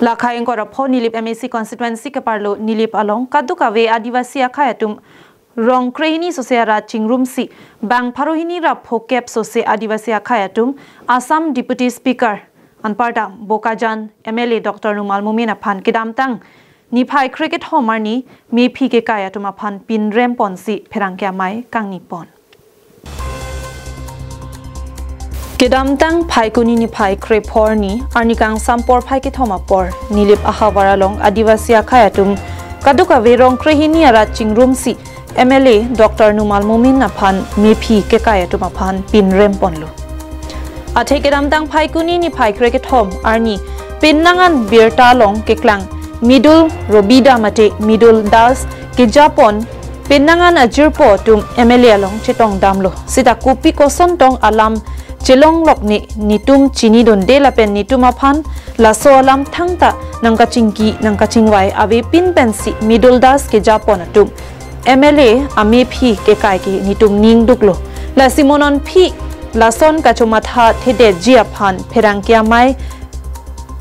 Lakha engkor pho nilip MAC constituency ke parlo nilip along kaduka ve adivasi akhayatum rong krehini sosiara chingrum si bang pharohini ra phokep sose adivasi akhayatum Assam Deputy Speaker Anparta Bokajan MLA Dr. Numal Mumin aphan kidam tang niphai cricket homarni mi phi ke kayatum aphan pin rem ponsi pherangkya mai kang nipon Kedam tang phai kuni ni phai krepor ni arnikang sampor phai ke thoma por nilip ahawara long adivasi akhayatum kaduka verong krehini ara chingrum si MLA Dr. Numal Mumin aphan mephi ke kayatum aphan pin rem ponlo athe kedam tang phai kuni ni phai cricket hom arni pinnangan birta long ke klang midul robida mate midul das ke japon pinnangan ajurpo tum MLA long chetong damlo sita kupi koson tong alam Chilong lok ni nitum chini don de la pen nitum aphan la so alam thangta nangka chingki nangka chingwai ave pin pensi middle das ke japon atum MLA ame phi ke kai ki nitum ning duklo la simonon phi la son ka chomatha thede ji aphan pherangkia mai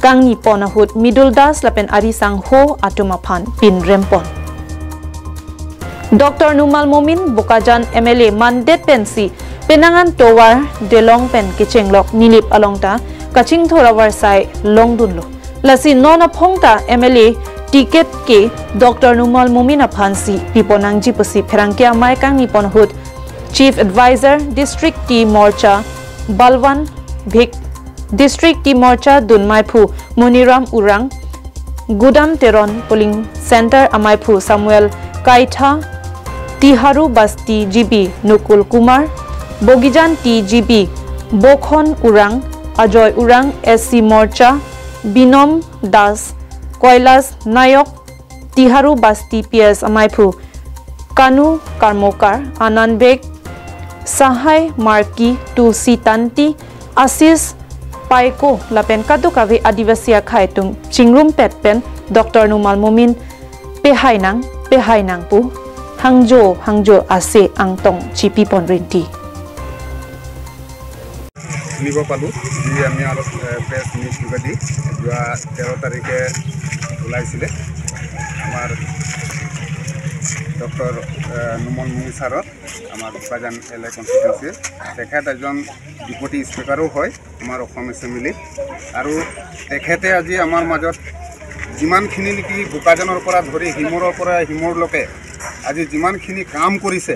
kang ni pon hut middle das la pen ari sang ho atum aphan pin rempon Dr. Numal Mumin Bokajan MLA mandet pensi Penangan towar delong pen kichenglok nilip alongta kaching thora warsai longdunlo lasi nona phongta MLA ticket ke Dr. Numal Mumin aphansi piponang jipasi pherangkia mai kang nipon hut Chief Advisor District T Morcha Balwan Bhik District T Morcha Dunmaiphu Muniram Urang Gudam Teron Polling Center Amaiphu Samuel Kaitha Tiharu Basti GB Nukul Kumar Bogijan TGB, Bokhon Urang, Ajoy Urang, SC Morcha, Binom Das, Koilas Nayok, Tiharu Basti PS Amaiphu, Kanu Karmokar, Anandbek, Sahai Marki, Tulsi Tanti, Asis Paiko, Lapen Kadukave Adivasi Akhaitum, Chingrum Petpen, Dr. Numal Mumin, Pehainang Pu, Hangjo Ase Angtong Chipi Ponrinti. নিব পালো যে আমি আর press news যোগেদি যোৱা 13 তাৰিখে ওলাইছিলে আমাৰ doctor Numal মুমি ছাৰৰ আমাৰ বাজান এলআই কনষ্টিটিউয়েন্সি তেখেত এজন ডিপুটি স্পিকাৰো হয় আমাৰ অসম এছেম্বলি আৰু তেখেতে আজি আমাৰ মাজত যিমানখিনি নেকি বোকাজনৰ পৰা ধৰি হিমৰৰ পৰা হিমৰলৈকে আজি যিমানখিনি কাম কৰিছে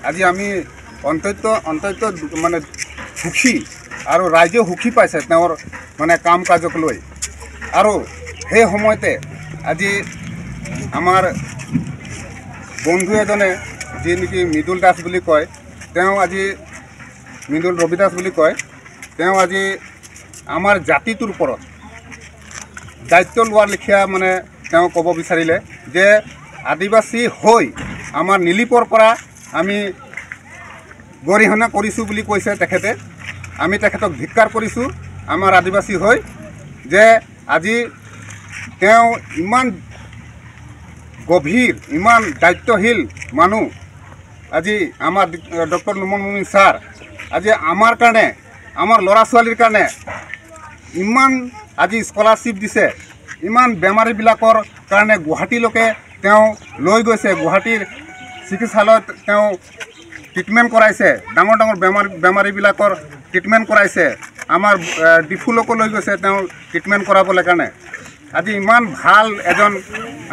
আজি আমি অন্তত মানে সুখী আৰু ৰাজ্য সুখী পাইছে তেওঁৰ মানে কাম কাজক লৈ আৰু সেই সময়তে আজি আমাৰ বন্ধু এজনে যি নেকি মিদুল দাস বুলি কয় তেওঁ আজি মিদুল ৰবিদাস বুলি কয় তেওঁ আজি আমাৰ জাতিটোৰ ওপৰত দায়িত্ব লোৱাৰ লিখিয়া মানে তেওঁ ক'ব বিচাৰিলে যে আদিবাসী হৈ আমাৰ নিলিপৰ পৰা আমি গৰিহণা কৰিছোঁ বুলি কৈছে তেখেতে আমি তেখেতক ধিক্কাৰ কৰিছোঁ আমাৰ আদিবাসী হৈ যে আজি তেওঁ ইমান গভীৰ ইমান দায়িত্বশীল মানুহ আজি আমাৰ ডক্টৰ নুমল মুমিন ছাৰ আজি আমাৰ কাৰণে আমাৰ ল'ৰা ছোৱালীৰ কাৰণে ইমান আজি স্কলাৰশ্বিপ দিছে ইমান বেমাৰীবিলাকৰ কাৰণে গুৱাহাটীলৈকে তেওঁ লৈ গৈছে গুৱাহাটীৰ চিকিৎসালয়ত তেওঁ ট্ৰিটমেণ্ট কৰাইছে ডাঙৰ বেমাৰীবিলাকৰ ট্ৰিটমেণ্ট কৰাইছে আমাৰ ডিফুলকো লৈ গৈছে তেওঁ ট্ৰিটমেণ্ট কৰাবলৈ কাৰণে আজি ইমান ভাল এজন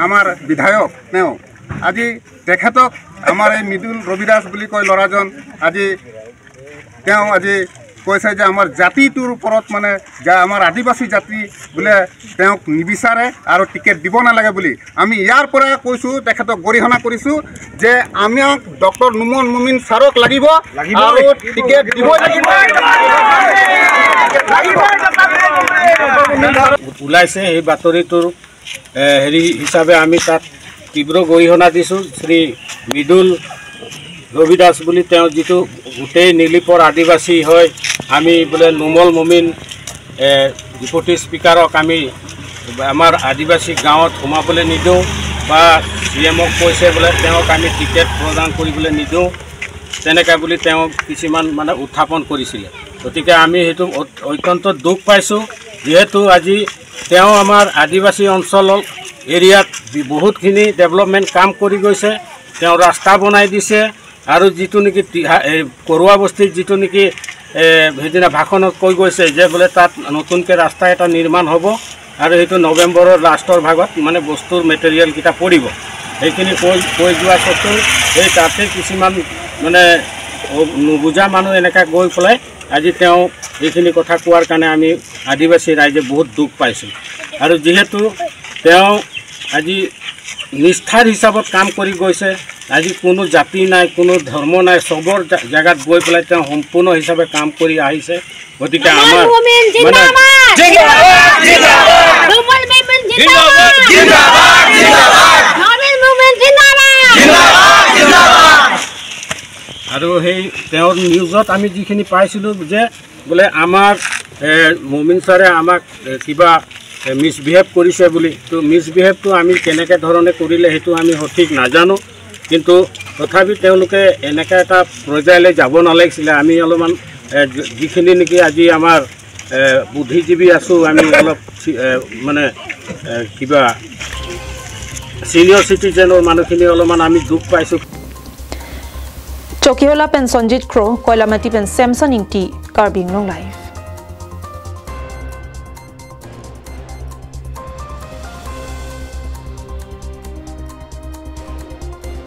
আমাৰ বিধায়ক তেওঁ আজি তেখেতক আমাৰ এই মিদুল ৰবিদাস বুলি কয় ল'ৰাজন আজি তেওঁ আজি কৈছে যে আমাৰ জাতিটোৰ ওপৰত মানে যে আমাৰ আদিবাসী জাতি বোলে তেওঁক নিবিচাৰে আৰু টিকেট দিব নালাগে বুলি আমি ইয়াৰ পৰা কৈছোঁ তেখেতক গৰিহণা কৰিছোঁ যে আমাক ডক্টৰ নুমল মুমিন ছাৰক লাগিব আৰু টিকেট দিব লাগিব ওলাইছে এই বাতৰিটোৰ হেৰি হিচাপে আমি তাত তীব্ৰ গৰিহণা দিছোঁ শ্ৰী মিদুল ৰবিদাস বুলি তেওঁ যিটো গোটেই নিলিপৰ আদিবাসী হয় আমি বোলে নুমল মুমিন ডিপুটি স্পিকাৰক আমি আমাৰ আদিবাসী গাঁৱত সোমাবলৈ নিদিওঁ বা CMক কৈছে বোলে তেওঁক আমি টিকেট প্ৰদান কৰিবলৈ নিদিওঁ তেনেকৈ বুলি তেওঁ কিছুমান মানে উত্থাপন কৰিছিলে গতিকে আমি সেইটো অত্যন্ত দুখ পাইছোঁ যেহেতু আজি তেওঁ আমাৰ আদিবাসী অঞ্চলৰ এৰিয়াত বহুতখিনি ডেভেলপমেণ্ট কাম কৰি গৈছে তেওঁ ৰাস্তা বনাই দিছে আৰু যিটো নেকি কৰোৱা বস্তিৰ যিটো নেকি সেইদিনা ভাষণত কৈ গৈছে যে বোলে তাত নতুনকৈ ৰাস্তা এটা নিৰ্মাণ হ'ব আৰু সেইটো নৱেম্বৰৰ লাষ্টৰ ভাগত মানে বস্তুৰ মেটেৰিয়েলকেইটা পৰিব সেইখিনি কৈ যোৱা স্বত্তেও সেই তাতে কিছুমান মানে নুবুজা মানুহ এনেকৈ গৈ পেলাই আজি তেওঁ এইখিনি কথা কোৱাৰ কাৰণে আমি আদিবাসী ৰাইজে বহুত দুখ পাইছোঁ আৰু যিহেতু তেওঁ আজি নিষ্ঠাৰ হিচাপত কাম কৰি গৈছে আজি কোনো জাতি নাই কোনো ধৰ্ম নাই চবৰ জেগাত গৈ পেলাই তেওঁ সম্পূৰ্ণ হিচাপে কাম কৰি আহিছে গতিকে আমাৰ আৰু সেই তেওঁৰ নিউজত আমি যিখিনি পাইছিলোঁ যে বোলে আমাৰ মমিন ছাৰে আমাক কিবা মিছবিহেভ কৰিছে বুলি তো মিছবিহেভটো আমি কেনেকৈ ধৰণে কৰিলে সেইটো আমি সঠিক নাজানো কিন্তু তথাপি তেওঁলোকে এনেকৈ এটা পৰ্যায়লৈ যাব নালাগিছিলে আমি অলপমান যিখিনি নেকি আজি আমাৰ বুদ্ধিজীৱী আছোঁ আমি অলপ মানে কিবা সিনিয়ৰ সিটিজেনৰ মানুহখিনি অলপমান আমি দুখ পাইছোঁ চকিহলা পেন সঞ্জিত ক্ৰ কয়লামাটি পেন চেমছন ইংটি কাৰ্বিং লং লাইভ